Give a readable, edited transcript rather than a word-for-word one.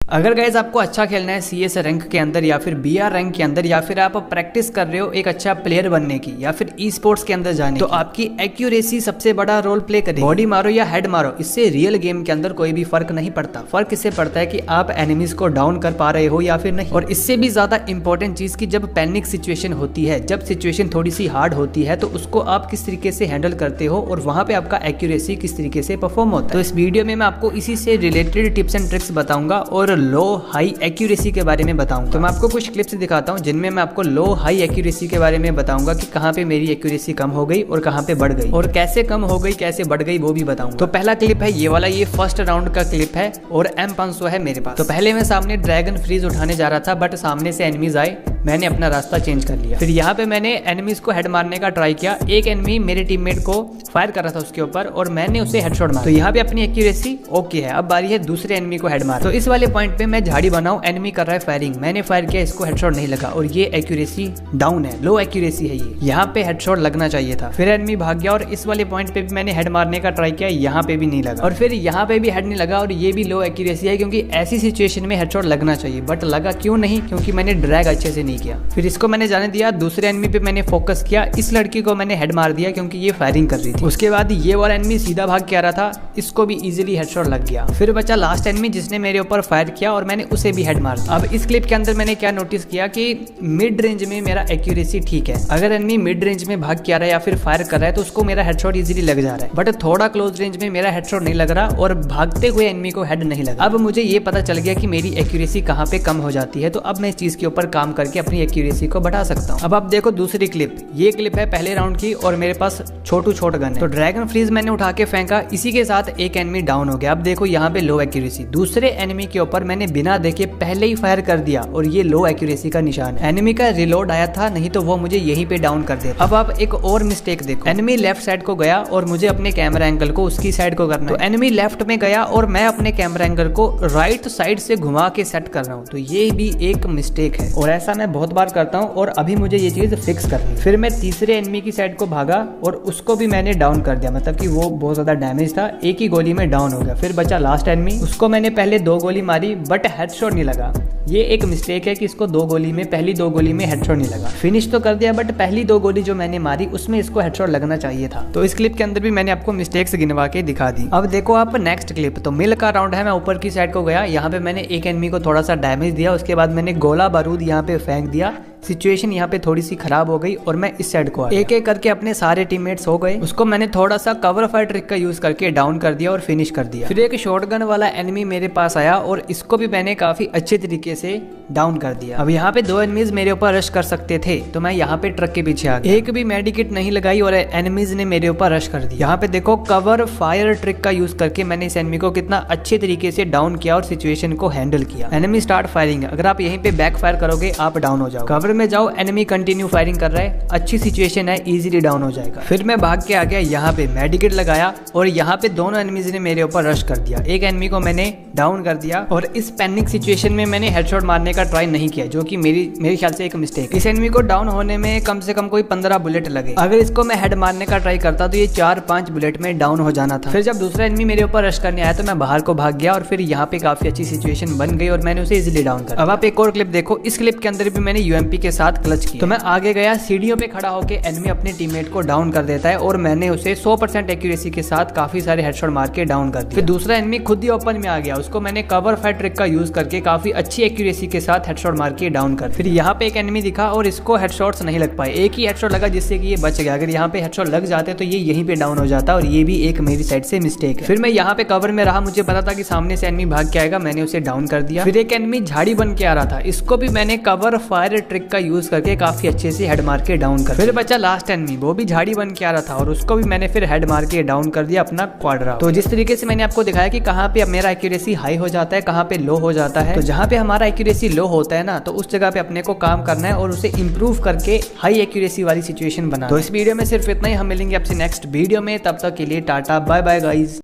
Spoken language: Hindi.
अगर गाइज आपको अच्छा खेलना है CS रैंक के अंदर या फिर BR रैंक के अंदर, या फिर आप प्रैक्टिस कर रहे हो एक अच्छा प्लेयर बनने की, या फिर ई स्पोर्ट्स के अंदर जाने, तो आपकी एक्यूरेसी सबसे बड़ा रोल प्ले करेगी। बॉडी मारो या हेड मारो, इससे रियल गेम के अंदर कोई भी फर्क नहीं पड़ता। फर्क इससे पड़ता है कि आप एनिमीज को डाउन कर पा रहे हो या फिर नहीं। और इससे भी ज्यादा इंपॉर्टेंट चीज की जब पैनिक सिचुएशन होती है, जब सिचुएशन थोड़ी सी हार्ड होती है, तो उसको आप किस तरीके से हैंडल करते हो और वहां पे आपका एक्यूरेसी किस तरीके से परफॉर्म होता है। तो इस वीडियो में मैं आपको इसी से रिलेटेड टिप्स एंड ट्रिक्स बताऊंगा और लो हाई एक्यूरेसी के बारे में बताऊंगा। तो मैं आपको कुछ क्लिप्स दिखाता हूं जिनमें मैं आपको लो हाई एक्यूरेसी के बारे में बताऊंगा कि कहां पे मेरी एक्यूरेसी कम हो गई और कहां पे बढ़ गई, और कैसे कम हो गई कैसे बढ़ गई वो भी बताऊंगा। तो पहला क्लिप है ये वाला, ये फर्स्ट राउंड का क्लिप है और M500 है मेरे पास। तो पहले मैं सामने ड्रैगन फ्रीज उठाने जा रहा था, बट सामने से एनिमीज आए, मैंने अपना रास्ता चेंज कर लिया। फिर यहाँ पे मैंने एनिमीज को हेड मारने का ट्राई किया। एक एनिमी मेरे टीममेट को फायर कर रहा था उसके ऊपर और मैंने उसे हेडशॉट मारा। तो यहाँ पे अपनी एक्यूरेसी ओके है। अब बारी है दूसरे एनिमी को हेड मार। तो इस वाले पॉइंट पे मैं झाड़ी बनाऊं, एनिमी कर रहा है फायरिंग, मैंने फायर किया, इसको हेडशॉट नहीं लगा और ये एक्यूरेसी डाउन है, लो एक्यूरेसी है ये। यहाँ पे हेडशॉट लगना चाहिए था। फिर एनिमी भाग गया और इस वाले पॉइंट पे भी मैंने हेड मारने का ट्राई किया, यहाँ पे भी नहीं लगा। और फिर यहाँ पे भी हेड नहीं लगा और ये भी लो एक्यूरेसी है, क्योंकि ऐसी सिचुएशन में हेडशॉट लगना चाहिए, बट लगा क्यों नहीं? क्योंकि मैंने ड्रैग अच्छे से नहीं किया। फिर इसको मैंने जाने दिया, दूसरे एनिमी पे मैंने फोकस किया, इस लड़की को मैंने हेड मार दिया क्योंकि ये फायरिंग कर रही थी। उसके बाद ये वाला एनिमी सीधा भाग के आ रहा था, इसको भी इजीली हेडशॉट लग गया। फिर बचा लास्ट एनिमी जिसने मेरे ऊपर फायर किया और मैंने उसे भी हेड मार दिया। अब इस क्लिप के अंदर मैंने क्या नोटिस किया कि मिड रेंज में मेरा एक्यूरेसी ठीक है। अगर एनिमी मिड रेंज में भाग के आ रहा है या फिर फायर कर रहा है तो उसको मेरा हेडशॉट इजीली लग जा रहा है, बट थोड़ा क्लोज रेंज में मेरा हेडशॉट नहीं लग रहा और भागते हुए एनिमी को हेड नहीं लगा। अब मुझे ये पता चल गया कि मेरी एक्यूरेसी कहाँ पे कम हो जाती है, तो अब मैं इस चीज के ऊपर काम करके अपनी एक्यूरेसी को बढ़ा सकता हूँ। अब आप देखो दूसरी क्लिप, ये क्लिप है पहले राउंड की और मेरे पास छोटू छोट गन है। तो ड्रैगन फ्रीज मैंने उठा के फेंका, इसी के साथ एक एनिमी डाउन हो गया। अब देखो यहाँ पे लो एक्यूरेसी, दूसरे एनिमी के ऊपर मैंने बिना देखे पहले ही फायर कर दिया और ये लो एक्यूरेसी का निशान है। एनिमी का रिलोड आया था, नहीं तो वो मुझे यहीं पे डाउन कर देता। अब आप एक और मिस्टेक देखो, एनिमी लेफ्ट साइड को गया और मुझे अपने कैमरा एंगल को उसकी साइड को करना है। तो एनिमी लेफ्ट में गया और मैं अपने कैमरा एंगल को राइट साइड से घुमा के सेट कर रहा हूँ, तो ये भी एक मिस्टेक है और ऐसा मैं बहुत बार करता हूँ और अभी मुझे ये चीज फिक्स करनी। फिर मैं तीसरे एनिमी की साइड को भागा और उसको भी मैंने डाउन कर दिया, मतलब कि वो बहुत ज्यादा डैमेज था, एक ही गोली में डाउन हो गया। फिर बचा लास्ट एनिमी, उसको मैंने पहले 2 गोली मारी बट हेडशॉट नहीं लगा। ये एक मिस्टेक है कि इसको 2 गोली में, पहली 2 गोली में हेडशॉट नहीं लगा। फिनिश तो कर दिया बट पहली 2 गोली जो मैंने मारी उसमें इसको हेडशॉट लगना चाहिए था। तो इस क्लिप के अंदर भी मैंने आपको मिस्टेक्स गिनवा के दिखा दी। अब देखो आप नेक्स्ट क्लिप, तो मिल का राउंड है, मैं ऊपर की साइड को गया, यहाँ पे मैंने एक एनिमी को थोड़ा सा डैमेज दिया, उसके बाद मैंने गोला बारूद यहाँ पे फेंक दिया। सिचुएशन यहाँ पे थोड़ी सी खराब हो गई और मैं इस साइड को आया। एक एक करके अपने सारे टीममेट्स हो गए, उसको मैंने थोड़ा सा कवर फायर ट्रिक का यूज करके डाउन कर दिया और फिनिश कर दिया। फिर एक शॉटगन वाला एनिमी मेरे पास आया और इसको भी मैंने काफी अच्छे तरीके से डाउन कर दिया। अब यहाँ पे 2 एनिमीज मेरे ऊपर रश कर सकते थे, तो मैं यहाँ पे ट्रक के पीछे आ गया। एक भी मेडिकेट नहीं लगाई और एनिमीज ने मेरे ऊपर रश कर दिया। यहाँ पे देखो कवर फायर ट्रिक का यूज करके मैंने इस एनिमी को कितना अच्छे तरीके से डाउन किया और सिचुएशन को हैंडल किया। एनिमी स्टार्ट फायरिंग, अगर आप यहीं पे बैक फायर करोगे आप डाउन हो जाओ। कवर में जाओ, एनिमी कंटिन्यू फायरिंग कर रहा है, अच्छी सिचुएशन है, इजीली डाउन हो जाएगा। फिर मैं भाग के आ गया, यहाँ पे मेडिकेट लगाया और यहाँ पे दोनों एनिमीज ने मेरे ऊपर रश कर दिया। एक एनिमी को मैंने डाउन कर दिया और इस पैनिक सिचुएशन में मैंने हेडशॉट मारने का ट्राई नहीं किया, जो कि मेरे ख्याल से एक मिस्टेक। इस एनिमी को डाउन होने में कम से कम कोई 15 बुलेट लगे। अगर इसको मैं हेड मारने का ट्राई करता तो ये 4-5 बुलेट में डाउन हो जाना था। फिर जब दूसरा एनिमी मेरे ऊपर रश करने आया तो मैं बाहर को भाग गया और फिर यहाँ पे काफी अच्छी सिचुएशन बन गई और मैंने उसे इजीली डाउन कर। अब आप एक और क्लिप देखो, इस क्लिप के अंदर भी मैंने UMP के साथ क्लच किया। तो मैं आगे गया, सीढ़ियों पे खड़ा होकर एनिमी अपने टीममेट को डाउन कर देता है और मैंने उसे 100% एक्यूरेसी के साथ काफी सारे हेडशॉट मार के डाउन कर दिया। फिर दूसरा एनिमी खुद ही ओपन में आ गया, उसको मैंने कवर फायर ट्रिक का यूज करके काफी अच्छी एक्यूरेसी के साथ हेडशॉट मार के डाउन कर। फिर यहाँ पे एक एनिमी दिखा और इसको हेडशॉट्स नहीं लग पाए, एक ही हेडशॉट लगा जिससे कि ये बच गया। अगर यहाँ पे हेडशॉट लग जाते तो ये यहीं पे डाउन हो जाता और ये भी एक मेरी साइड से मिस्टेक है। फिर मैं यहाँ पे कवर में रहा, मुझे पता था कि सामने से एनिमी भाग के आएगा, मैंने उसे डाउन कर दिया। फिर एक एनिमी झाड़ी बन के आ रहा था, इसको भी मैंने कवर फायर ट्रिक का यूज करके काफी अच्छे से हेड मार के डाउन कर। फिर बचा लास्ट एनिमी, वो भी झाड़ी बन के आ रहा था और उसको भी मैंने फिर हेड मार के डाउन कर दिया अपना क्वाड्रा। तो जिस तरीके से मैंने आपको दिखाया कि कहाँ पे मेरा एक्यूरेसी हाई हो जाता है, कहाँ पे लो हो जाता है, तो जहाँ पे हमारा एक्यूरेसी लो होता है ना, तो उस जगह पे अपने को काम करना है और उसे इंप्रूव करके हाई एक्यूरेसी वाली सिचुएशन बना। तो इस वीडियो में सिर्फ इतना ही, हम मिलेंगे आपसे नेक्स्ट वीडियो में, तब तक के लिए टाटा बाय बाय गाइज।